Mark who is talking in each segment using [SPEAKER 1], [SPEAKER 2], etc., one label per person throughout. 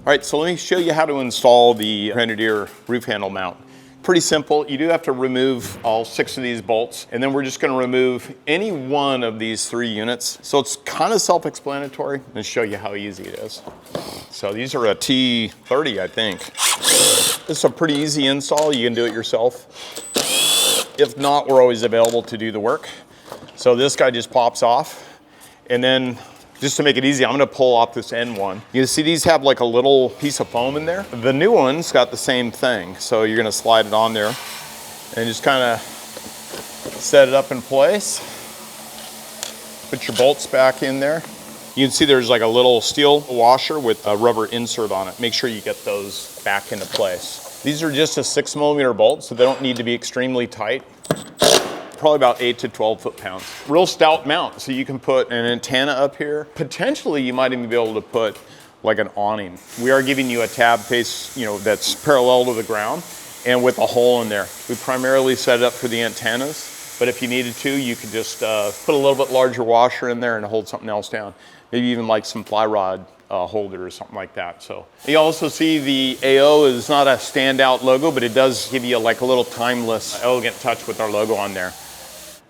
[SPEAKER 1] All right, so let me show you how to install the Grenadier roof handle mount. Pretty simple. You do have to remove all 6 of these bolts, and then we're just going to remove any one of these 3 units. So it's kind of self-explanatory. I'll show you how easy it is. So these are a T30, I think. This is a pretty easy install. You can do it yourself. If not, we're always available to do the work. So this guy just pops off, and then just to make it easy, I'm gonna pull off this end one. You can see these have like a little piece of foam in there. The new one's got the same thing. So you're gonna slide it on there and just kind of set it up in place. Put your bolts back in there. You can see there's like a little steel washer with a rubber insert on it. Make sure you get those back into place. These are just a 6mm bolt, so they don't need to be extremely tight. Probably about 8 to 12 foot-pounds. Real stout mount, so you can put an antenna up here. Potentially, you might even be able to put like an awning. We are giving you a tab face, that's parallel to the ground and with a hole in there. We primarily set it up for the antennas, but if you needed to, you could just put a little bit larger washer in there and hold something else down. Maybe even like some fly rod holder or something like that. So you also see the AO is not a standout logo, but it does give you like a little timeless, elegant touch with our logo on there.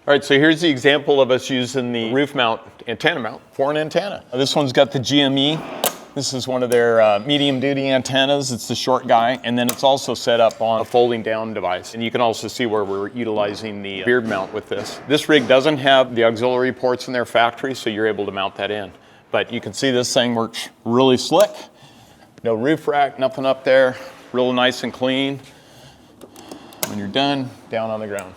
[SPEAKER 1] All right, so here's the example of us using the roof mount, antenna mount for an antenna. This one's got the GME. This is one of their medium duty antennas. It's the short guy, and then it's also set up on a folding down device. And you can also see where we're utilizing the beard mount with this. This rig doesn't have the auxiliary ports in their factory, so you're able to mount that in. But you can see this thing works really slick. No roof rack, nothing up there. Real nice and clean. When you're done, down on the ground.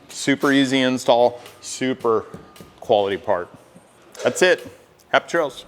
[SPEAKER 1] Super easy install, super quality part. That's it. Happy trails.